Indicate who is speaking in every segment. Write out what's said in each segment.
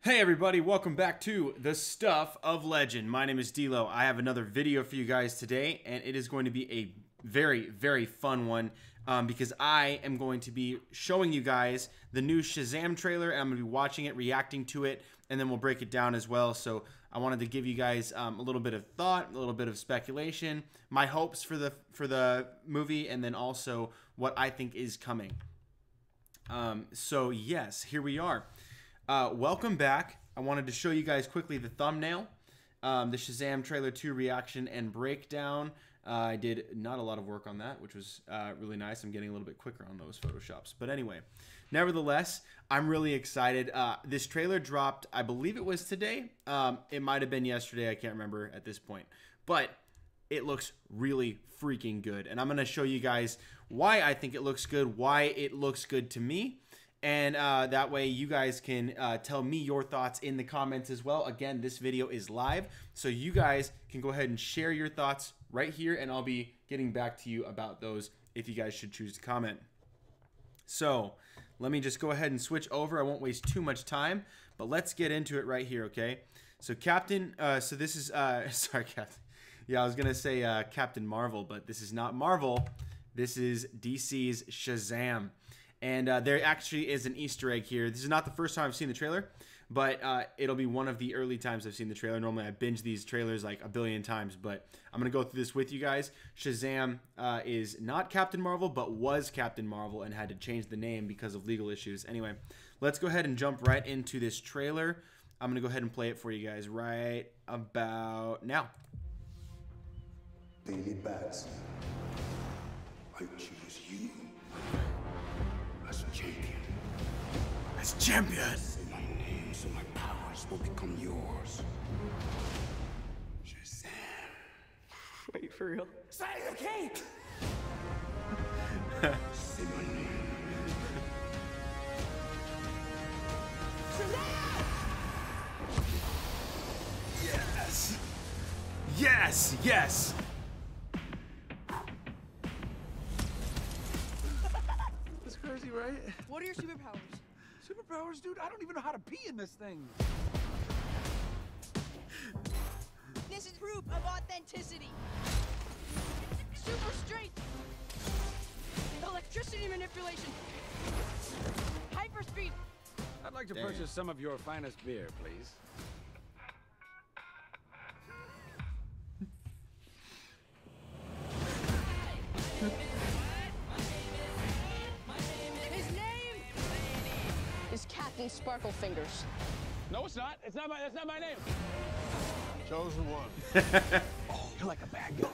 Speaker 1: Hey everybody, welcome back to The Stuff of Legend. My name is D'Lo. I have another video for you guys today, and it is going to be a very, very fun one because I am going to be showing you guys the new Shazam trailer, and I'm going to be watching it, reacting to it, and then we'll break it down as well. So I wanted to give you guys a little bit of thought, a little bit of speculation, my hopes for the movie, and then also what I think is coming. So yes, here we are. Welcome back. I wanted to show you guys quickly the thumbnail, the Shazam trailer 2 reaction and breakdown. I did not a lot of work on that, which was really nice. I'm getting a little bit quicker on those Photoshops. But anyway, nevertheless, I'm really excited. This trailer dropped, I believe it was today. It might have been yesterday. I can't remember at this point. But it looks really freaking good. And I'm going to show you guys why I think it looks good, why it looks good to me. And that way you guys can tell me your thoughts in the comments as well. Again, this video is live, so you guys can go ahead and share your thoughts right here, and I'll be getting back to you about those if you guys should choose to comment. So let me just go ahead and switch over. I won't waste too much time, but let's get into it right here, okay? So Captain, so this is, sorry, Captain. Yeah, I was going to say Captain Marvel, but this is not Marvel. This is DC's Shazam. And there actually is an Easter egg here. This is not the first time I've seen the trailer, but it'll be one of the early times I've seen the trailer. Normally I binge these trailers like a billion times, but I'm going to go through this with you guys. Shazam is not Captain Marvel, but was Captain Marvel and had to change the name because of legal issues. Anyway, let's go ahead and jump right into this trailer. I'm going to go ahead and play it for you guys right about now.
Speaker 2: Daily bats. I choose you. Champion.
Speaker 1: As champion.
Speaker 2: Say my name so my powers will become yours. Shazam.
Speaker 3: Wait, for real?
Speaker 2: Say okay. Say my name.
Speaker 1: Shazam! Yes. Yes. Yes.
Speaker 3: Crazy, right?
Speaker 4: What are your superpowers?
Speaker 3: Superpowers, dude? I don't even know how to pee in this thing.
Speaker 4: This is proof of authenticity. Super strength. Electricity manipulation. Hyperspeed.
Speaker 5: I'd like to purchase some of your finest beer, please.
Speaker 4: Is Captain Sparkle Fingers.
Speaker 5: No, it's not. That's not my name.
Speaker 2: Chosen one.
Speaker 3: Oh, you're like a bad guy.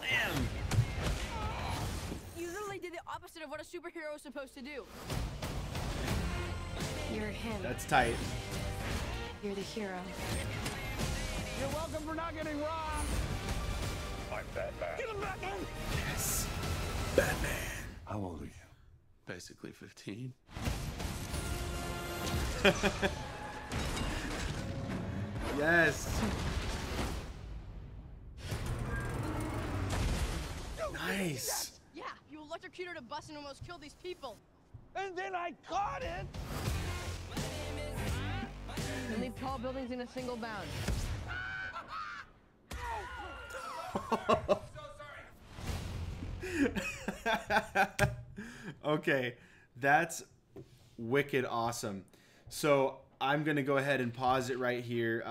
Speaker 4: You literally did the opposite of what a superhero is supposed to do.
Speaker 6: You're him.
Speaker 1: That's tight.
Speaker 6: You're the hero.
Speaker 5: You're welcome for not getting wrong.
Speaker 2: I'm Batman.
Speaker 5: Get him, Batman!
Speaker 1: Yes. Batman.
Speaker 2: How old are you?
Speaker 3: Basically 15.
Speaker 1: Yes. Nice.
Speaker 4: Yeah, you electrocuted a bus and almost killed these people.
Speaker 5: And then I caught it!
Speaker 4: And leave tall buildings in a single bound.
Speaker 1: Okay, that's wicked awesome. So I'm gonna go ahead and pause it right here.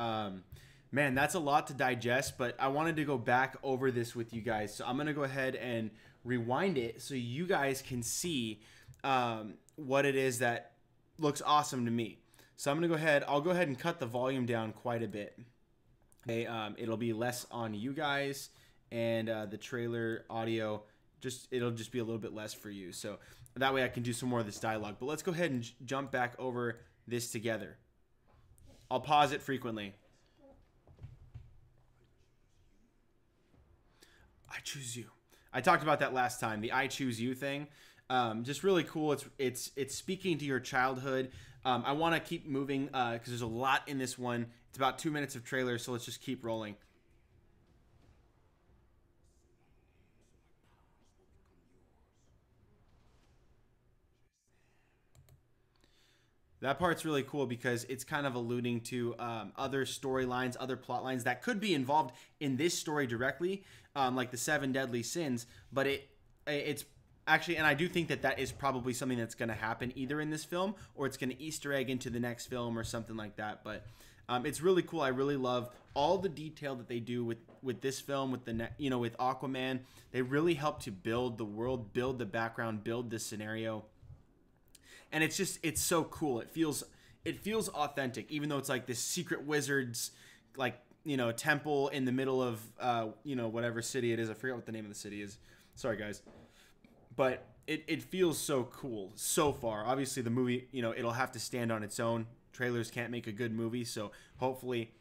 Speaker 1: Man, that's a lot to digest, but I wanted to go back over this with you guys. So I'm gonna go ahead and rewind it so you guys can see what it is that looks awesome to me. So I'm gonna go ahead. I'll go ahead and cut the volume down quite a bit. Okay, it'll be less on you guys, and the trailer audio it'll just be a little bit less for you. So that way I can do some more of this dialogue. But let's go ahead and jump back over this together. I'll pause it frequently. I choose you. I talked about that last time, the I choose you thing. Just really cool. It's speaking to your childhood. I want to keep moving because there's a lot in this one. It's about 2 minutes of trailer, so let's just keep rolling. That part's really cool because it's kind of alluding to other storylines, other plot lines that could be involved in this story directly, like the 7 deadly sins. But it's actually, and I do think that that is probably something that's going to happen either in this film or it's going to Easter egg into the next film or something like that. But it's really cool. I really love all the detail that they do with this film, with with Aquaman. They really help to build the world, build the background, build this scenario. And it's so cool. It feels authentic, even though it's like this secret wizard's temple in the middle of whatever city it is. I forget what the name of the city is. Sorry guys. But it feels so cool so far. Obviously the movie, it'll have to stand on its own. Trailers can't make a good movie, so hopefully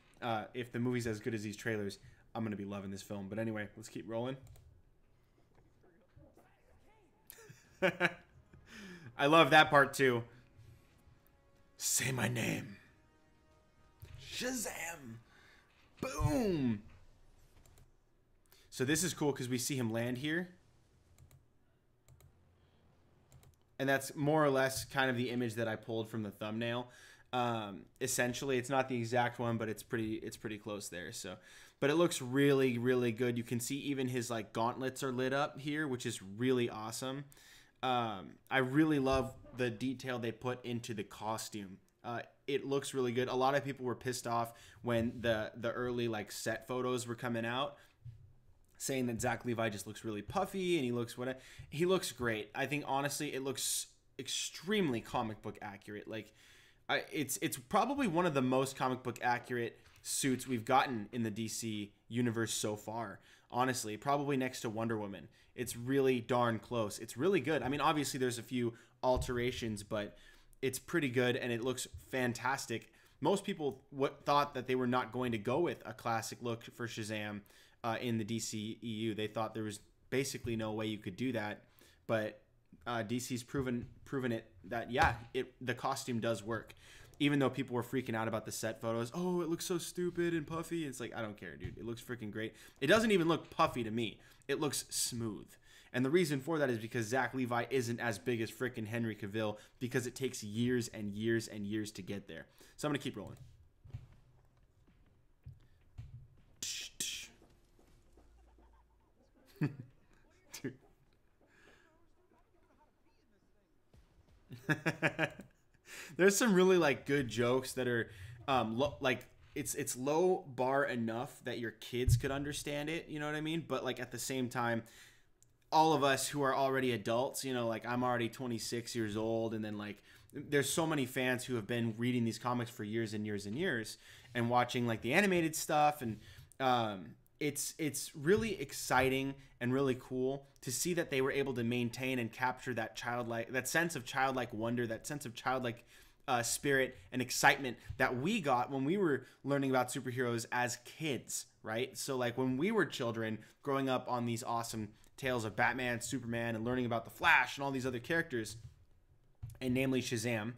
Speaker 1: if the movie's as good as these trailers, I'm going to be loving this film. But anyway, let's keep rolling. I love that part too. Say my name. Shazam. Boom. So this is cool because we see him land here. And that's more or less kind of the image that I pulled from the thumbnail. Essentially, it's not the exact one, but it's pretty close there. So, but it looks really, really good. You can see even his like gauntlets are lit up here, which is really awesome. I really love the detail they put into the costume. It looks really good. A lot of people were pissed off when the early like set photos were coming out, saying that Zach Levi just looks really puffy and he looks great. I think honestly it looks extremely comic book accurate. Like it's probably one of the most comic book accurate suits we've gotten in the DC universe so far. Honestly, probably next to Wonder Woman. It's really darn close. It's really good. I mean, obviously there's a few alterations, but it's pretty good and it looks fantastic. Most people thought that they were not going to go with a classic look for Shazam in the DCEU. They thought there was basically no way you could do that, but DC's proven it that the costume does work. Even though people were freaking out about the set photos, oh, it looks so stupid and puffy. It's like, I don't care, dude. It looks freaking great. It doesn't even look puffy to me. It looks smooth. And the reason for that is because Zach Levi isn't as big as freaking Henry Cavill, because it takes years and years and years to get there. So I'm going to keep rolling. There's some really like good jokes that are it's low bar enough that your kids could understand it, you know what I mean? But like at the same time, all of us who are already adults, like I'm already 26 years old, and then like there's so many fans who have been reading these comics for years and years and years and watching like the animated stuff, and it's really exciting and really cool to see that they were able to maintain and capture that sense of childlike wonder, that sense of childlike spirit and excitement that we got when we were learning about superheroes as kids, right? So like when we were children growing up on these awesome tales of Batman, Superman, and learning about the Flash and all these other characters, and namely Shazam,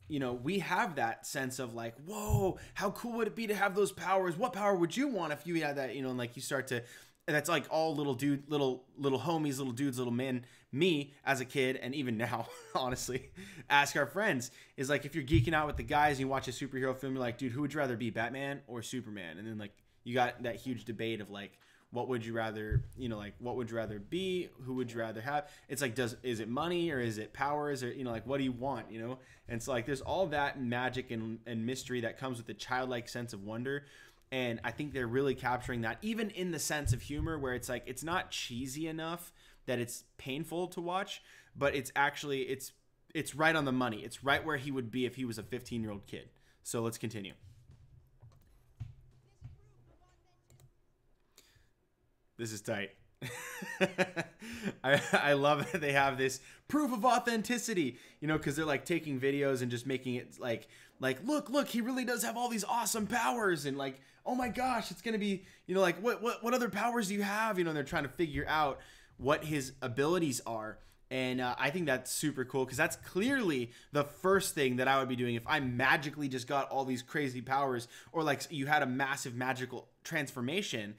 Speaker 1: we have that sense of like, whoa, how cool would it be to have those powers? What power would you want if you had that? And like you start to, and that's like all little homies, little dudes, little men. Me as a kid, and even now, honestly, ask our friends, is like if you're geeking out with the guys and you watch a superhero film, you're like, dude, who would you rather be, Batman or Superman? And then like you got that huge debate of like, what would you rather, what would you rather be? Who would you rather have? It's like, is it money or is it powers, or, like, what do you want, And it's like, there's all that magic and mystery that comes with the childlike sense of wonder. And I think they're really capturing that, even in the sense of humor, where it's like, it's not cheesy enough that it's painful to watch, but it's actually, it's right on the money. It's right where he would be if he was a 15-year-old kid. So let's continue. This is tight. I love that they have this proof of authenticity, because they're like taking videos and just making it like look, he really does have all these awesome powers, and like, oh my gosh, it's gonna be, like what other powers do you have? And they're trying to figure out what his abilities are. And I think that's super cool, because that's clearly the first thing that I would be doing if I magically just got all these crazy powers, or like you had a massive magical transformation.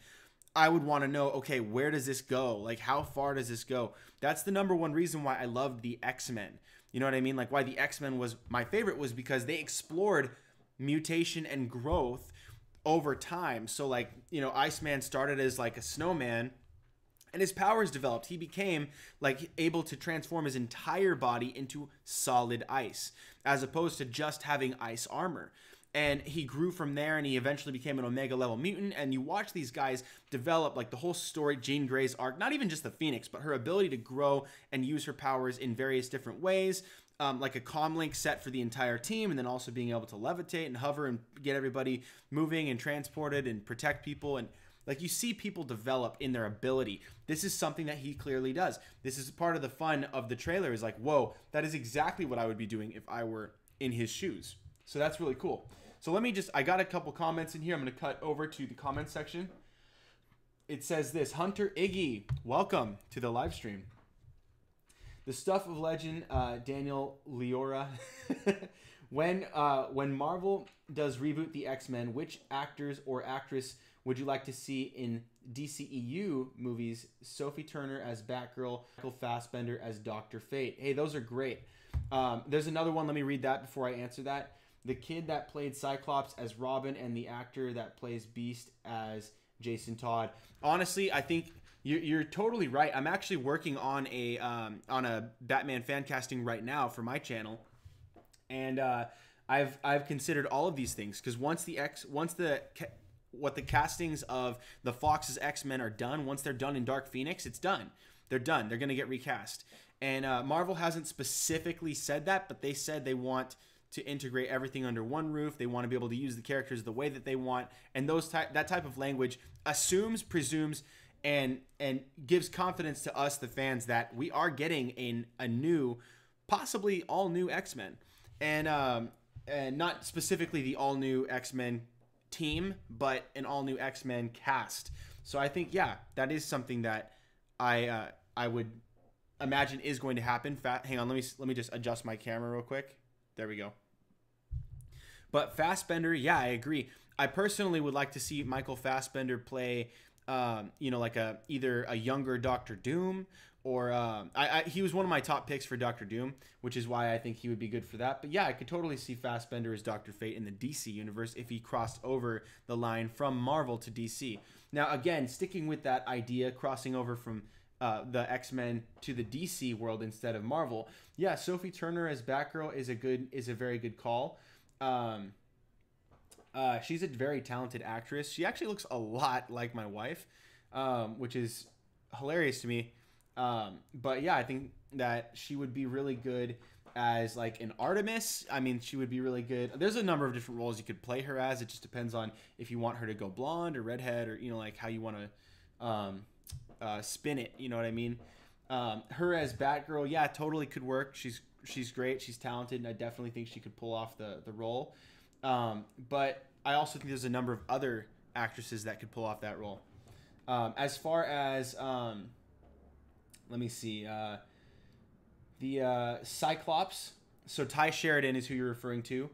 Speaker 1: I would want to know, okay, where does this go? Like, how far does this go? That's the number one reason why I loved the X-Men. You know what I mean? Like why the X-Men was my favorite was because they explored mutation and growth over time. So like, you know, Iceman started as like a snowman and his powers developed. He became like able to transform his entire body into solid ice as opposed to just having ice armor. And he grew from there and he eventually became an Omega level mutant. And you watch these guys develop like the whole story, Jean Grey's arc, not even just the Phoenix, but her ability to grow and use her powers in various different ways. Like a comlink set for the entire team, and then also being able to levitate and hover and get everybody moving and transported and protect people. And like you see people develop in their ability. This is something that he clearly does. This is part of the fun of the trailer is like, whoa, that is exactly what I would be doing if I were in his shoes. So that's really cool. So let me just, I got a couple comments in here. I'm going to cut over to the comment section. It says this, Hunter Iggy, welcome to the live stream. The stuff of legend, Daniel Loera. When Marvel does reboot the X-Men, which actors or actress would you like to see in DCEU movies? Sophie Turner as Batgirl, Michael Fassbender as Dr. Fate. Hey, those are great. There's another one. Let me read that before I answer that. The kid that played Cyclops as Robin and the actor that plays Beast as Jason Todd. Honestly, I think you're totally right. I'm actually working on a Batman fan casting right now for my channel, and I've considered all of these things because once the castings of the Fox's X-Men are done, once they're done in Dark Phoenix, it's done. They're done. They're gonna get recast, and Marvel hasn't specifically said that, but they said they want to integrate everything under one roof. They want to be able to use the characters the way that they want, and that type of language assumes, presumes, and gives confidence to us, the fans, that we are getting a new, possibly all new X-Men, and not specifically the all new X-Men team, but an all new X-Men cast. So I think, yeah, that is something that I would imagine is going to happen. Hang on, let me just adjust my camera real quick. There we go. But Fassbender, yeah, I agree. I personally would like to see Michael Fassbender play, you know, like either a younger Doctor Doom, or he was one of my top picks for Doctor Doom, which is why I think he would be good for that. But yeah, I could totally see Fassbender as Dr. Fate in the DC universe if he crossed over the line from Marvel to DC. Now, again, sticking with that idea, crossing over from the X-Men to the DC world instead of Marvel. Yeah, Sophie Turner as Batgirl is a very good call. She's a very talented actress. She actually looks a lot like my wife, which is hilarious to me. But yeah, I think that she would be really good as like an Artemis. I mean, she would be really good. There's a number of different roles you could play her as. It just depends on if you want her to go blonde or redhead, or, you know, like how you want to spin it. You know what I mean? Her as Batgirl, yeah, totally could work. She's great. She's talented, and I definitely think she could pull off the role. But I also think there's a number of other actresses that could pull off that role. As far as let me see, the Cyclops. So Ty Sheridan is who you're referring to,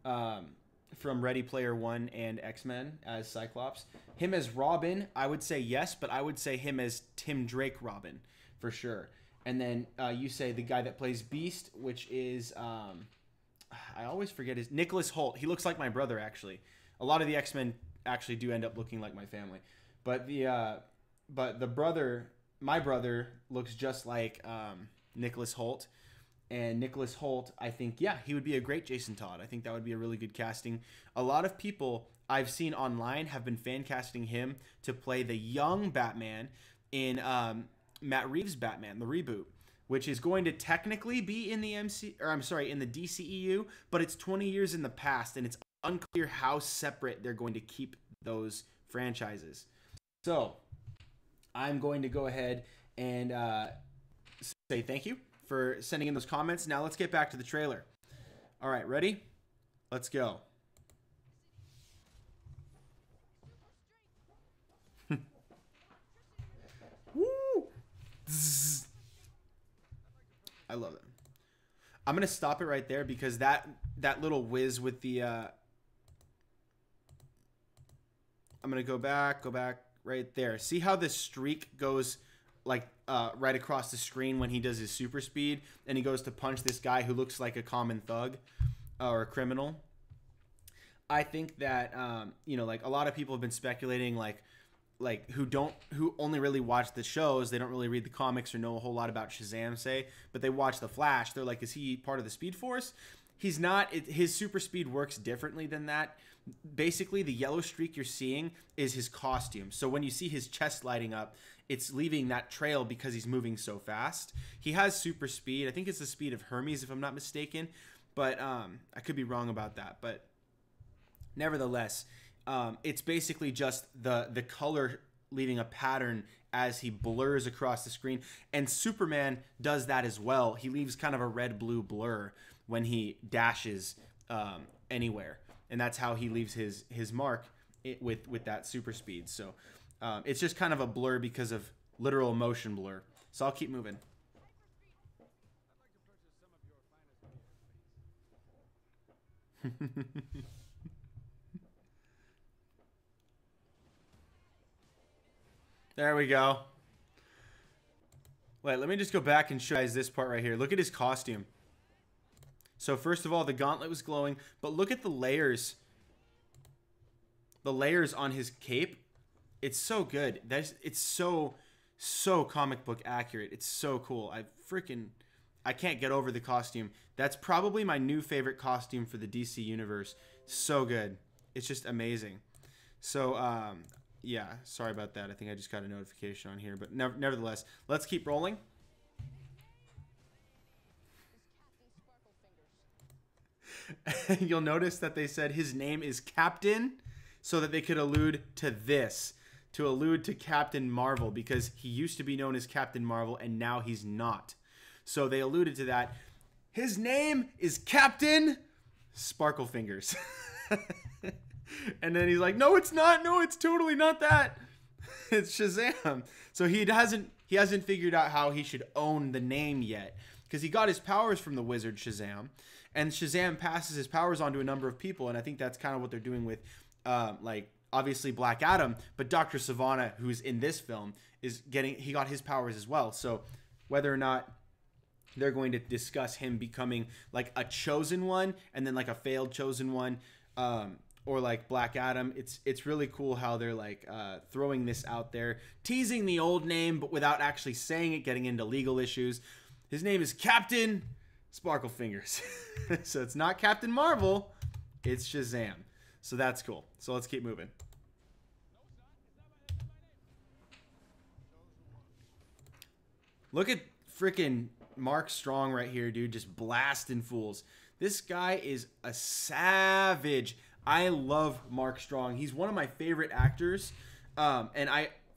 Speaker 1: from Ready Player One and X-Men as Cyclops. Him as Robin, I would say yes, but I would say him as Tim Drake Robin for sure. And then you say the guy that plays Beast, which is I always forget his Nicholas Hoult. He looks like my brother, actually. A lot of the X-Men actually do end up looking like my family, but my brother looks just like Nicholas Hoult. And Nicholas Hoult, I think, yeah, he would be a great Jason Todd. I think that would be a really good casting. A lot of people I've seen online have been fan casting him to play the young Batman in Matt Reeves' Batman, the reboot, which is going to technically be in the in the DCEU, but it's 20 years in the past, and it's unclear how separate they're going to keep those franchises. So I'm going to go ahead and say thank you for sending in those comments. Now let's get back to the trailer. All right, ready? Let's go. Woo! Zzz. I love it. I'm gonna stop it right there because that little whiz with the I'm gonna go back right there. See how this streak goes right across the screen when he does his super speed and he goes to punch this guy who looks like a common thug or a criminal. I think that you know, like a lot of people have been speculating like who only really watch the shows, they don't really read the comics or know a whole lot about Shazam, say, but they watch the Flash. They're like, is he part of the Speed Force? He's not. His super speed works differently than that. Basically, the yellow streak you're seeing is his costume. So when you see his chest lighting up, it's leaving that trail because he's moving so fast. He has super speed. I think it's the speed of Hermes, if I'm not mistaken, but I could be wrong about that. But nevertheless, it's basically just the color leaving a pattern as he blurs across the screen. And Superman does that as well. He leaves kind of a red-blue blur when he dashes anywhere. And that's how he leaves his mark with that super speed. So it's just kind of a blur because of literal motion blur. So I'll keep moving. There we go. Wait, let me just go back and show you guys this part right here. Look at his costume. So first of all, the gauntlet was glowing, but look at the layers. The layers on his cape. It's so good. It's so comic book accurate. It's so cool. I can't get over the costume. That's probably my new favorite costume for the DC universe. So good. It's just amazing. So yeah, sorry about that. I think I just got a notification on here, but nevertheless, let's keep rolling. You'll notice that they said his name is Captain so that they could allude to this, to allude to Captain Marvel, because he used to be known as Captain Marvel and now he's not. So they alluded to that. His name is Captain Sparkle Fingers. And then he's like, no, it's not. No, it's totally not that. It's Shazam. So he hasn't figured out how he should own the name yet, because he got his powers from the wizard Shazam, and Shazam passes his powers on to a number of people. And I think that's kind of what they're doing with, like, obviously Black Adam, but Dr. Sivana, who's in this film, he got his powers as well. So whether or not they're going to discuss him becoming like a chosen one and then like a failed chosen one, or like Black Adam, it's really cool how they're like throwing this out there, teasing the old name, but without actually saying it, getting into legal issues. His name is Captain Sparkle Fingers. So it's not Captain Marvel, it's Shazam. So that's cool. So let's keep moving. Look at freaking Mark Strong right here, dude, just blasting fools. This guy is a savage. I love Mark Strong. He's one of my favorite actors. And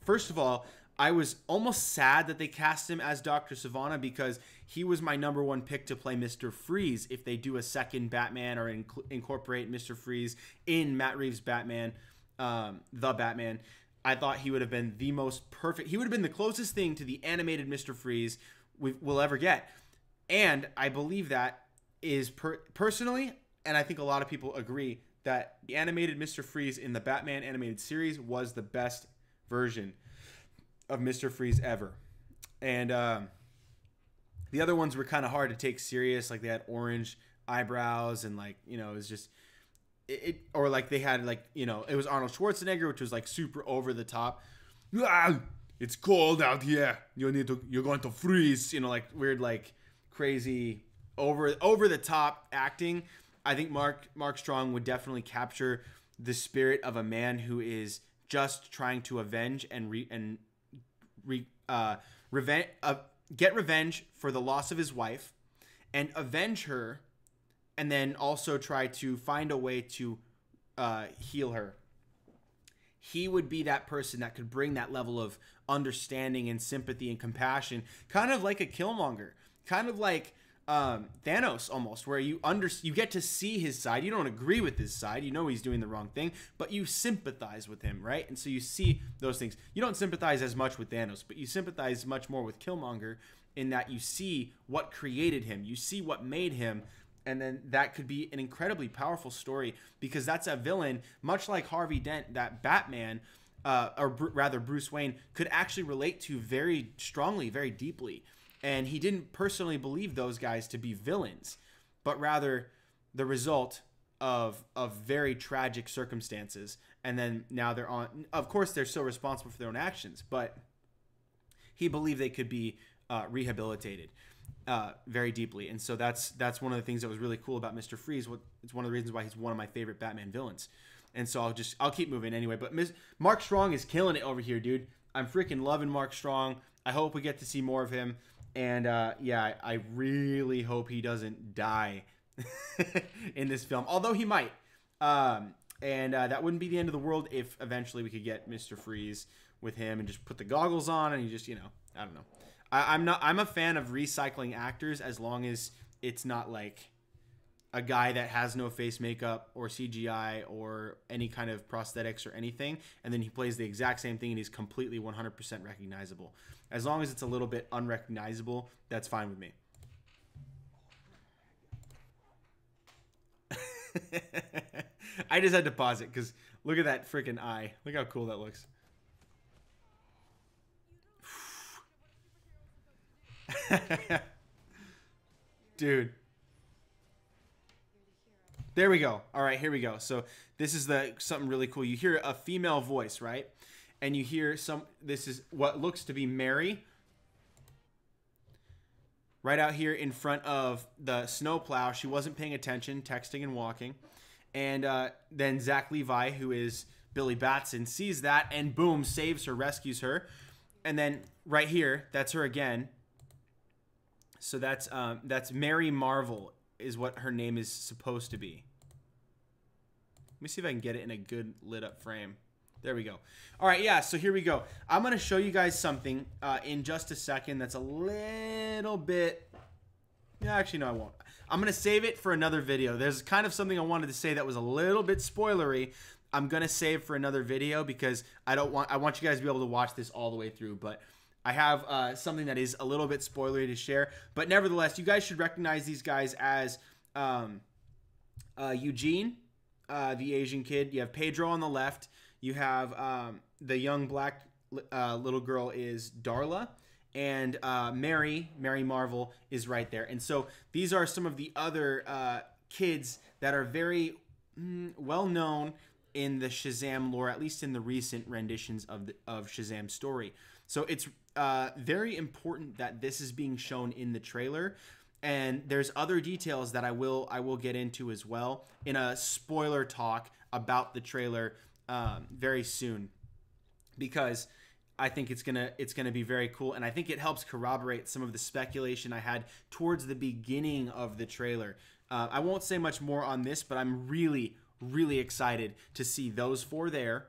Speaker 1: first of all, I was almost sad that they cast him as Dr. Sivana, because he was my #1 pick to play Mr. Freeze if they do a second Batman or incorporate Mr. Freeze in Matt Reeves' Batman, the Batman. I thought he would have been the most perfect. He would have been the closest thing to the animated Mr. Freeze we'll ever get. And I believe that is personally, and I think a lot of people agree, that the animated Mr. Freeze in the Batman animated series was the best version of Mr. Freeze ever. And the other ones were kind of hard to take serious. Like they had orange eyebrows and like, you know, it was just or like they had like, you know, it was Arnold Schwarzenegger, which was like super over the top. Ah, it's cold out here. You're going to freeze, you know, like weird, like crazy over the top acting. I think Mark Strong would definitely capture the spirit of a man who is just trying to avenge and get revenge for the loss of his wife, and avenge her, and then also try to find a way to heal her. He would be that person that could bring that level of understanding and sympathy and compassion, kind of like a Killmonger, kind of like Thanos almost, where you get to see his side. You don't agree with his side. You know he's doing the wrong thing, but you sympathize with him, right? And so you see those things. You don't sympathize as much with Thanos, but you sympathize much more with Killmonger in that you see what created him. You see what made him. And then that could be an incredibly powerful story, because that's a villain, much like Harvey Dent, that Batman rather Bruce Wayne, could actually relate to very strongly, very deeply. And he didn't personally believe those guys to be villains, but rather the result of very tragic circumstances. And then now they're on, of course, they're still responsible for their own actions, but he believed they could be rehabilitated very deeply. And so that's one of the things that was really cool about Mr. Freeze. It's one of the reasons why he's one of my favorite Batman villains. And so I'll keep moving anyway. But Mark Strong is killing it over here, dude. I'm freaking loving Mark Strong. I hope we get to see more of him. And yeah, I really hope he doesn't die in this film, although he might. And that wouldn't be the end of the world if eventually we could get Mr. Freeze with him and just put the goggles on and he just, I don't know. I'm a fan of recycling actors as long as it's not like a guy that has no face makeup or CGI or any kind of prosthetics or anything, and then he plays the exact same thing and he's completely 100% recognizable. As long as it's a little bit unrecognizable, that's fine with me. I just had to pause it because look at that freaking eye. Look how cool that looks. Dude. There we go. All right, here we go. So this is something really cool. You hear a female voice, right? And you hear this is what looks to be Mary right out here in front of the snowplow. She wasn't paying attention, texting and walking. And then Zach Levi, who is Billy Batson, sees that and boom, saves her, rescues her. And then right here, that's her again. So that's Mary Marvel is what her name is supposed to be. Let me see if I can get it in a good lit up frame. There we go. All right, yeah, so here we go. I'm going to show you guys something in just a second that's a little bit... Yeah, actually, no, I won't. I'm going to save it for another video. There's kind of something I wanted to say that was a little bit spoilery. I'm going to save for another video because I want you guys to be able to watch this all the way through, but I have something that is a little bit spoilery to share. But nevertheless, you guys should recognize these guys as Eugene, the Asian kid. You have Pedro on the left. You have the young black little girl is Darla. And Mary Marvel is right there. And so these are some of the other kids that are very well known in the Shazam lore, at least in the recent renditions of Shazam's story. So it's very important that this is being shown in the trailer. And there's other details that I will get into as well in a spoiler talk about the trailer very soon, because I think it's gonna be very cool, and I think it helps corroborate some of the speculation I had towards the beginning of the trailer. I won't say much more on this, but I'm really excited to see those four there,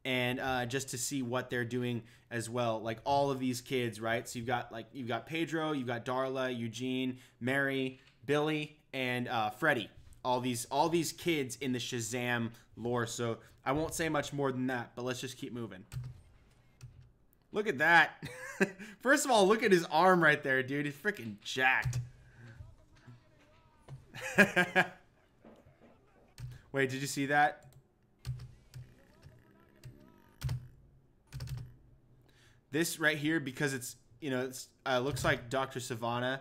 Speaker 1: and just to see what they're doing as well. Like all of these kids, right? So you've got Pedro, you've got Darla, Eugene, Mary, Billy, and Freddy. All these kids in the Shazam lore. So I won't say much more than that, but let's just keep moving. Look at that. First of all, look at his arm right there, dude. He's freaking jacked. Wait, did you see that? This right here, because it's, it's looks like Dr. Sivana.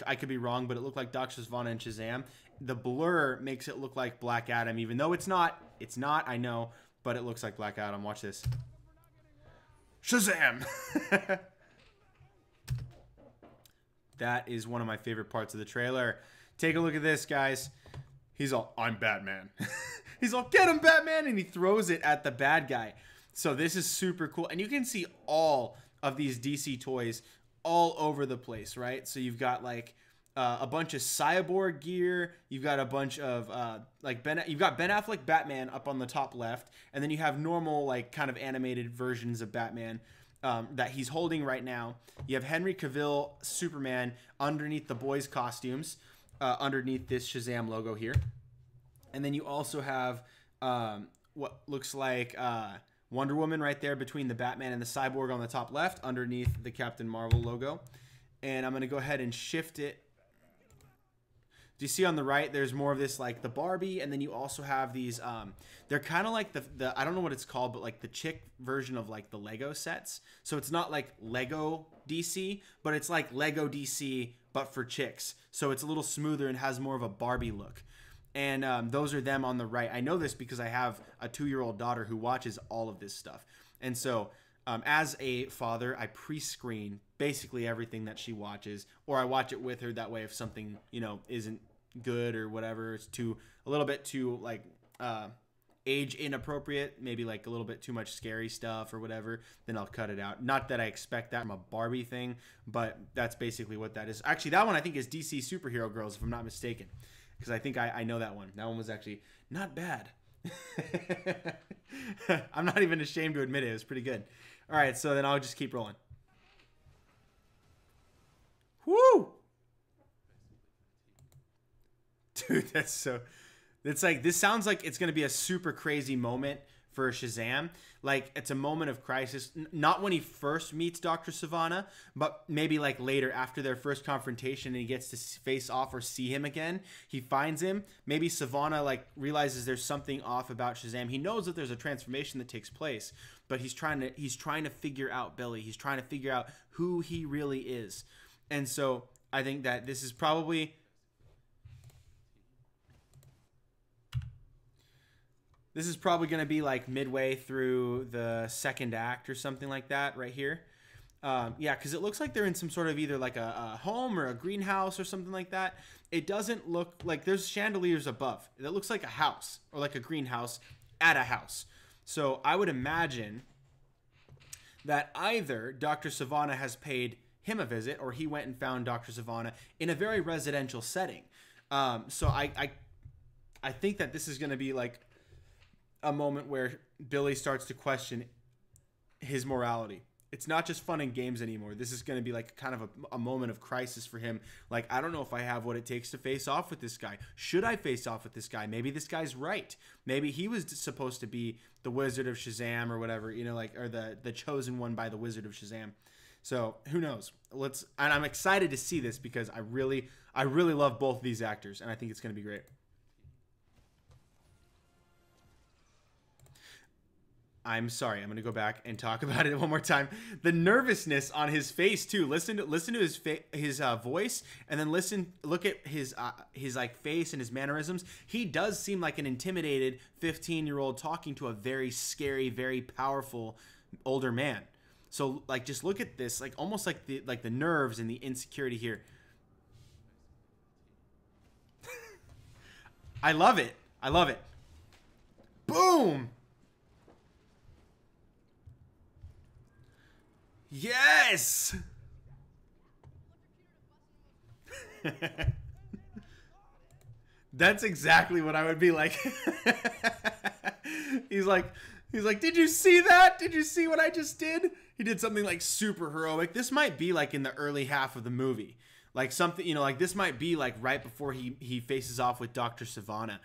Speaker 1: I could be wrong, but it looked like Dr. Sivana and Shazam. The blur makes it look like Black Adam, even though it's not. It's not, I know, but it looks like Black Adam. Watch this. Shazam! That is one of my favorite parts of the trailer. Take a look at this, guys. He's all, I'm Batman. He's all, get him, Batman! And he throws it at the bad guy. So this is super cool. And you can see all of these DC toys all over the place, right? So you've got like a bunch of cyborg gear. You've got a bunch of you've got Ben Affleck Batman up on the top left, and then you have normal like kind of animated versions of Batman that he's holding right now. You have Henry Cavill Superman underneath the boys' costumes, underneath this Shazam logo here, and then you also have what looks like Wonder Woman right there between the Batman and the Cyborg on the top left, underneath the Captain Marvel logo. And I'm going to go ahead and shift it Do you see on the right, there's more of this like the Barbie, and then you also have these, they're kind of like the, I don't know what it's called, but like the chick version of like the Lego sets. So it's not like Lego DC, but it's like Lego DC, but for chicks. So it's a little smoother and has more of a Barbie look. And those are them on the right. I know this because I have a 2-year-old daughter who watches all of this stuff. And so as a father, I pre-screen basically everything that she watches, or I watch it with her. That way, if something, you know, isn't good or whatever, it's a little bit too like age inappropriate, maybe like a little bit too much scary stuff or whatever, then I'll cut it out. Not that I expect that from a Barbie thing, but that's basically what that is. Actually, that one I think is DC Superhero Girls, if I'm not mistaken, because I think I know that one. That one was actually not bad. I'm not even ashamed to admit it. It was pretty good. All right, so then I'll just keep rolling. Woo! Dude, that's so... It's like, this sounds like it's going to be a super crazy moment for Shazam. Like, it's a moment of crisis. Not when he first meets Dr. Sivana, but maybe like later after their first confrontation and he gets to face off or see him again. He finds him. Maybe Sivana like realizes there's something off about Shazam. He knows that there's a transformation that takes place, but he's trying to figure out Billy. He's trying to figure out who he really is. And so I think that this is probably... This is probably going to be like midway through the second act or something like that right here. Yeah, because it looks like they're in some sort of either like a home or a greenhouse or something like that. It doesn't look like there's chandeliers above. It looks like a house or like a greenhouse at a house. So I would imagine that either Dr. Sivana has paid him a visit or he went and found Dr. Sivana in a very residential setting. So I think that this is going to be like a moment where Billy starts to question his morality. It's not just fun and games anymore. This is going to be like kind of a moment of crisis for him. Like, I don't know if I have what it takes to face off with this guy. Should I face off with this guy? Maybe this guy's right. Maybe he was supposed to be the Wizard of Shazam or whatever, you know, like, or the chosen one by the Wizard of Shazam. So who knows? And I'm excited to see this because I really love both of these actors, and I think it's going to be great. I'm sorry. I'm going to go back and talk about it one more time. The nervousness on his face too. Listen to his voice, and then look at his like face and his mannerisms. He does seem like an intimidated 15-year-old talking to a very scary, very powerful older man. So like, just look at this, like almost like the nerves and the insecurity here. I love it. I love it. Boom. Yes! That's exactly what I would be like. He's like, did you see that? Did you see what I just did? He did something like super heroic. This might be like in the early half of the movie. Like something, you know, like this might be like right before he faces off with Dr. Sivana.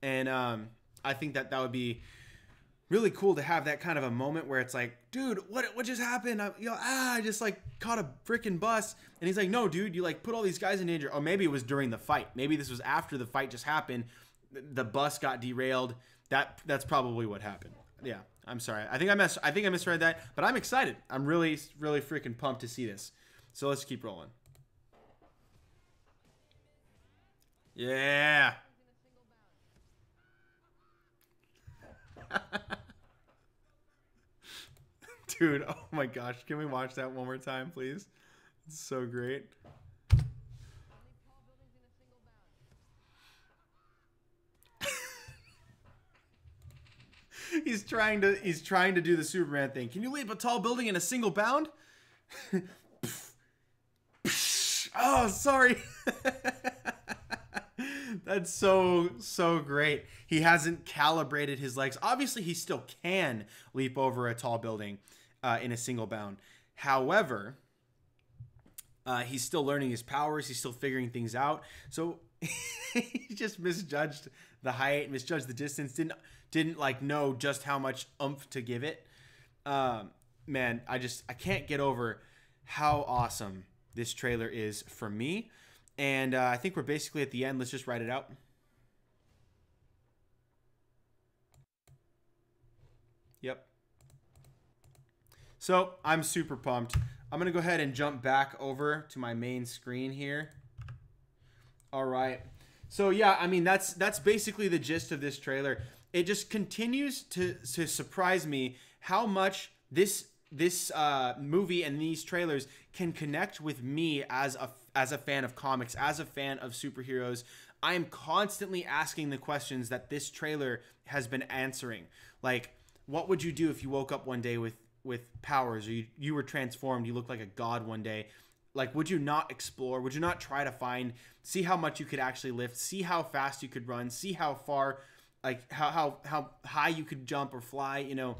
Speaker 1: And I think that would be really cool to have that kind of a moment where it's like, dude, what just happened? I just like caught a freaking bus. And he's like, no, dude, you like put all these guys in danger. Oh, maybe it was during the fight. Maybe this was after the fight just happened. The bus got derailed. That's probably what happened. Yeah, I'm sorry. I think I misread that, but I'm excited. I'm really freaking pumped to see this. So let's keep rolling. Yeah. Dude, oh my gosh. Can we watch that one more time, please? It's so great. He's trying to do the Superman thing. Can you leap a tall building in a single bound? Oh, sorry. That's so great. He hasn't calibrated his legs. Obviously, he still can leap over a tall building in a single bound. However, he's still learning his powers. He's still figuring things out. So he just misjudged the height, misjudged the distance. Didn't like know just how much oomph to give it. Man, I can't get over how awesome this trailer is for me. And I think we're basically at the end. Let's just write it out. Yep. So I'm super pumped. I'm going to go ahead and jump back over to my main screen here. All right. So yeah, I mean, that's basically the gist of this trailer. It just continues to surprise me how much this movie and these trailers can connect with me as a fan of comics, as a fan of superheroes. I am constantly asking the questions that this trailer has been answering. Like, what would you do if you woke up one day with powers, or you were transformed, you looked like a god one day? Like, would you not explore? Would you not try to see how much you could actually lift, see how fast you could run, see how far, like how high you could jump or fly, you know,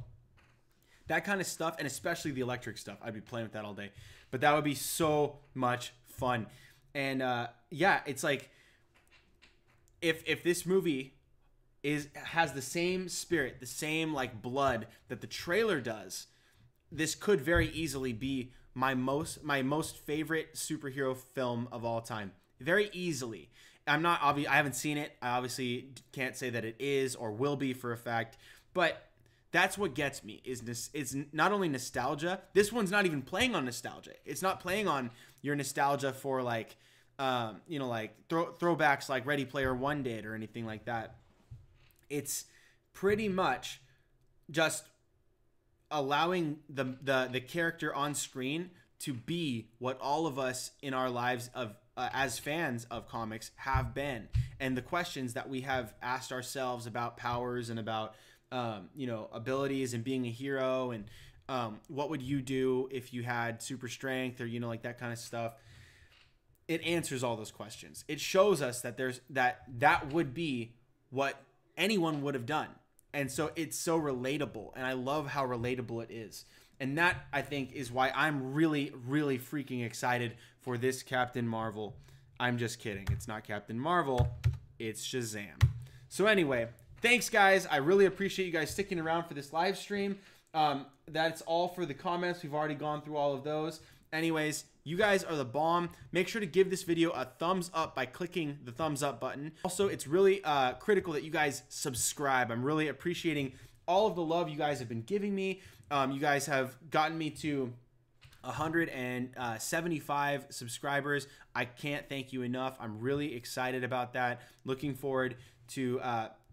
Speaker 1: that kind of stuff. And especially the electric stuff. I'd be playing with that all day, but that would be so much fun. And yeah, it's like, if this movie has the same spirit, the same like blood that the trailer does, this could very easily be my most favorite superhero film of all time. Very easily. I haven't seen it. I obviously can't say that it is or will be for a fact, but that's what gets me is not only nostalgia. This one's not even playing on nostalgia. It's not playing on your nostalgia for like, you know, like throwbacks like Ready Player One did or anything like that. It's pretty much just allowing the character on screen to be what all of us in our lives of as fans of comics have been, and the questions that we have asked ourselves about powers and about you know, abilities and being a hero, and what would you do if you had super strength, or you know, like that kind of stuff. It answers all those questions. It shows us that that would be what anyone would have done. And so it's so relatable, and I love how relatable it is. And that, I think, is why I'm really, really freaking excited for this Captain Marvel. I'm just kidding. It's not Captain Marvel. It's Shazam. So anyway, thanks, guys. I really appreciate you guys sticking around for this live stream. That's all for the comments. We've already gone through all of those. Anyways, you guys are the bomb. Make sure to give this video a thumbs up by clicking the thumbs up button. Also, it's really critical that you guys subscribe. I'm really appreciating all of the love you guys have been giving me. You guys have gotten me to 175 subscribers. I can't thank you enough. I'm really excited about that. Looking forward to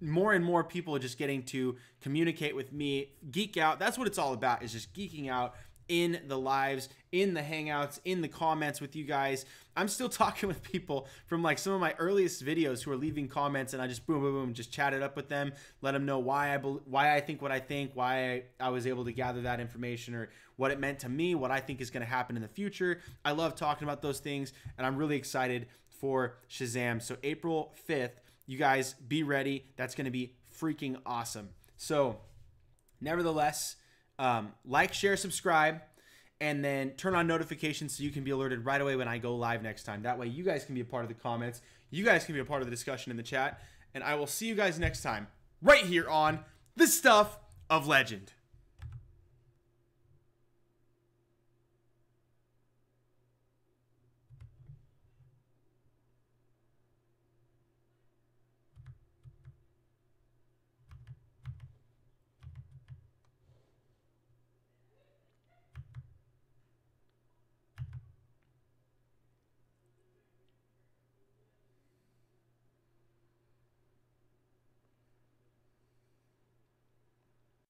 Speaker 1: more and more people just getting to communicate with me, geek out. That's what it's all about, is just geeking out in the lives, in the hangouts, in the comments with you guys. I'm still talking with people from like some of my earliest videos who are leaving comments, and I just boom, boom, boom, just chat it up with them, let them know why I think what I think, why I was able to gather that information, or what it meant to me, what I think is going to happen in the future. I love talking about those things, and I'm really excited for Shazam. So April 5th, you guys be ready. That's going to be freaking awesome. So nevertheless, like, share, subscribe, and then turn on notifications so you can be alerted right away when I go live next time. That way you guys can be a part of the comments. You guys can be a part of the discussion in the chat. And I will see you guys next time right here on The Stuff of Legend.